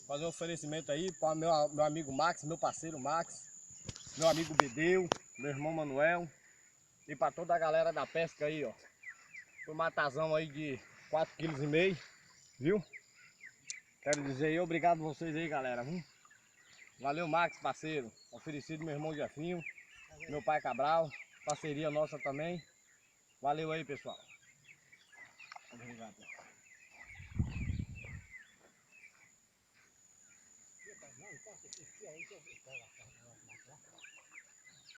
Fazer um oferecimento aí para meu amigo Max, meu parceiro Max, meu amigo Bedeu, meu irmão Manuel e para toda a galera da pesca aí, ó. Foi um matazão aí de 4,5 kg, viu? Quero dizer aí, obrigado a vocês aí, galera, viu? Valeu, Max, parceiro. Oferecido meu irmão Jefinho, meu pai Cabral, parceria nossa também. Valeu aí, pessoal. Obrigado.